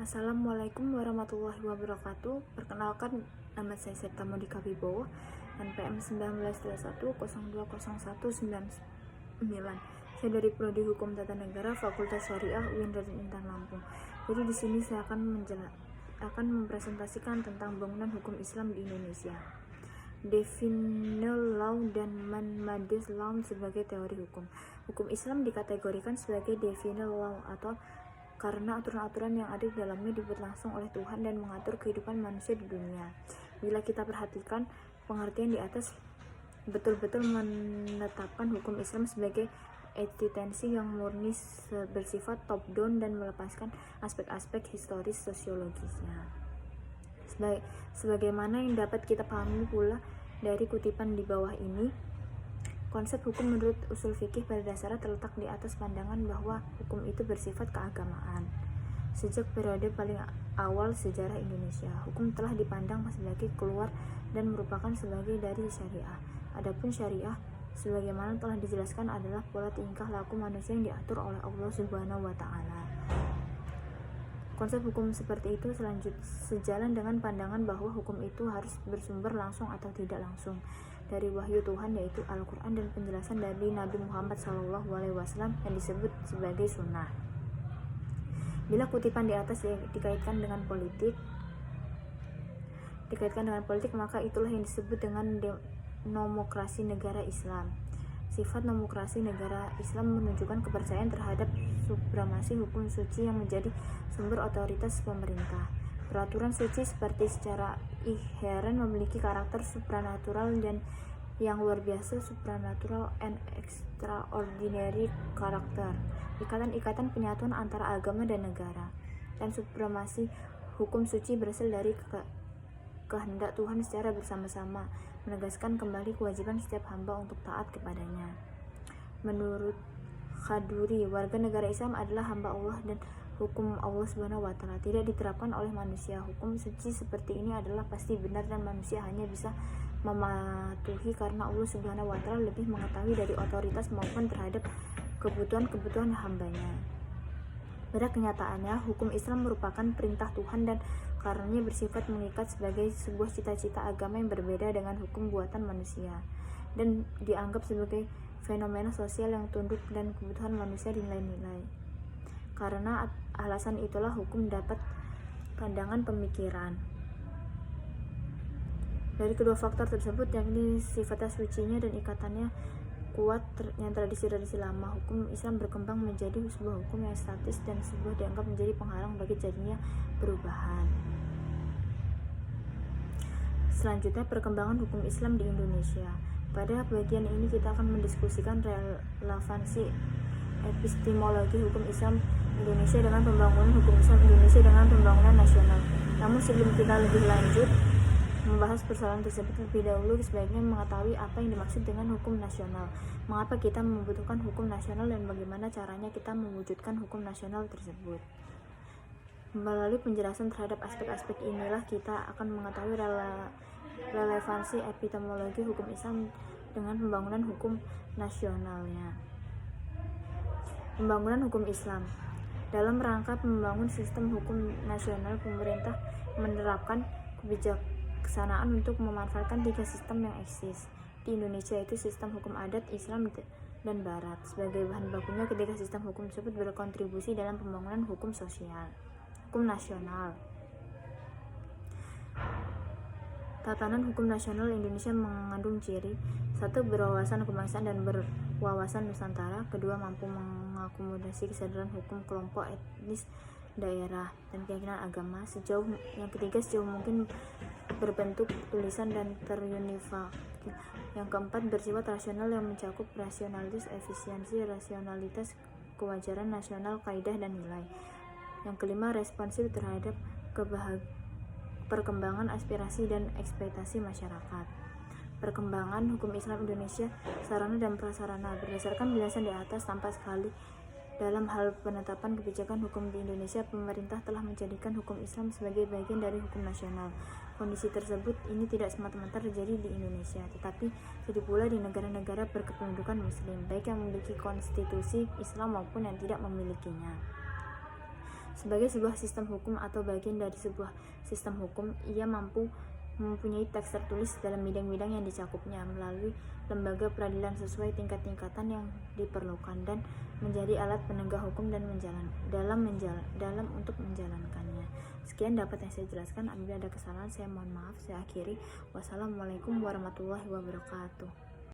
Assalamualaikum warahmatullahi wabarakatuh. Perkenalkan, nama saya Septa Modika Wibowo, NPM 1921020199. Saya dari Prodi Hukum Tata Negara Fakultas Syariah UIN Raden Intan Lampung. Jadi di sini saya akan mempresentasikan tentang bangunan hukum Islam di Indonesia. Definite law dan man-made law sebagai teori hukum. Hukum Islam dikategorikan sebagai definite law atau karena aturan-aturan yang ada di dalamnya dibuat langsung oleh Tuhan dan mengatur kehidupan manusia di dunia. Bila kita perhatikan, pengertian di atas betul-betul menetapkan hukum Islam sebagai eksistensi yang murni bersifat top down dan melepaskan aspek-aspek historis sosiologisnya. Sebagaimana yang dapat kita pahami pula dari kutipan di bawah ini, konsep hukum menurut usul fikih pada dasarnya terletak di atas pandangan bahwa hukum itu bersifat keagamaan. Sejak periode paling awal sejarah Indonesia, hukum telah dipandang sebagai keluar dan merupakan sebagai dari syariah. Adapun syariah, sebagaimana telah dijelaskan, adalah pola tingkah laku manusia yang diatur oleh Allah Subhanahu wa Ta'ala. Konsep hukum seperti itu sejalan dengan pandangan bahwa hukum itu harus bersumber langsung atau tidak langsung dari wahyu Tuhan, yaitu Al-Quran, dan penjelasan dari Nabi Muhammad SAW yang disebut sebagai sunnah. Bila kutipan di atas dikaitkan dengan politik, maka itulah yang disebut dengan nomokrasi negara Islam. Sifat nomokrasi negara Islam menunjukkan kepercayaan terhadap supremasi hukum suci yang menjadi sumber otoritas pemerintah. Peraturan suci seperti secara inheren memiliki karakter supranatural dan yang luar biasa, supranatural and extraordinary karakter, ikatan-ikatan penyatuan antara agama dan negara. Dan supremasi hukum suci berasal dari kehendak Tuhan secara bersama-sama, menegaskan kembali kewajiban setiap hamba untuk taat kepadanya. Menurut Khaduri, warga negara Islam adalah hamba Allah dan hukum Allah Subhanahu wa Ta'ala tidak diterapkan oleh manusia. Hukum suci seperti ini adalah pasti benar dan manusia hanya bisa mematuhi karena Allah Subhanahu wa Ta'ala lebih mengetahui dari otoritas maupun terhadap kebutuhan hambanya. Pada kenyataannya, hukum Islam merupakan perintah Tuhan dan karenanya bersifat mengikat sebagai sebuah cita-cita agama yang berbeda dengan hukum buatan manusia dan dianggap sebagai fenomena sosial yang tunduk dan kebutuhan manusia dinilai. Karena alasan itulah hukum dapat pandangan pemikiran. Dari kedua faktor tersebut, yakni sifatnya sucinya dan ikatannya kuat yang tradisi lama, hukum Islam berkembang menjadi sebuah hukum yang statis dan sebuah dianggap menjadi penghalang bagi jadinya perubahan. Selanjutnya, perkembangan hukum Islam di Indonesia. Pada bagian ini kita akan mendiskusikan relevansi epistemologi hukum Islam Indonesia dengan pembangunan hukum Islam Indonesia dengan pembangunan nasional. Namun sebelum kita lebih lanjut membahas persoalan tersebut, lebih dahulu sebaiknya mengetahui apa yang dimaksud dengan hukum nasional. Mengapa kita membutuhkan hukum nasional dan bagaimana caranya kita mewujudkan hukum nasional tersebut. Melalui penjelasan terhadap aspek-aspek inilah kita akan mengetahui relevansi epistemologi hukum Islam dengan pembangunan hukum nasionalnya. Pembangunan hukum Islam. Dalam rangka membangun sistem hukum nasional, pemerintah menerapkan kebijaksanaan untuk memanfaatkan tiga sistem yang eksis di Indonesia, yaitu sistem hukum adat, Islam, dan Barat. Sebagai bahan bakunya, ketiga sistem hukum tersebut berkontribusi dalam pembangunan hukum nasional. Tatanan hukum nasional Indonesia mengandung ciri: 1. Berwawasan kebangsaan dan berwawasan Nusantara. 2. Mampu mengakomodasi kesadaran hukum kelompok etnis, daerah, dan keyakinan agama. Yang ketiga, sejauh mungkin berbentuk tulisan dan terunifal. Yang keempat, bersifat rasional yang mencakup rasionalitas, efisiensi, rasionalitas, kewajaran nasional, kaidah, dan nilai. Yang kelima, responsif terhadap perkembangan aspirasi dan ekspektasi masyarakat. Perkembangan hukum Islam Indonesia, sarana dan prasarana. Berdasarkan penjelasan di atas, tampak sekali dalam hal penetapan kebijakan hukum di Indonesia, pemerintah telah menjadikan hukum Islam sebagai bagian dari hukum nasional. Kondisi tersebut ini tidak semata-mata terjadi di Indonesia, tetapi terjadi pula di negara-negara berkependudukan Muslim, baik yang memiliki konstitusi Islam maupun yang tidak memilikinya. Sebagai sebuah sistem hukum atau bagian dari sebuah sistem hukum, ia mempunyai teks tertulis dalam bidang-bidang yang dicakupnya melalui lembaga peradilan sesuai tingkat-tingkatan yang diperlukan dan menjadi alat penegak hukum dan dalam untuk menjalankannya. Sekian dapat yang saya jelaskan. Apabila ada kesalahan saya mohon maaf. Saya akhiri. Wassalamualaikum warahmatullahi wabarakatuh.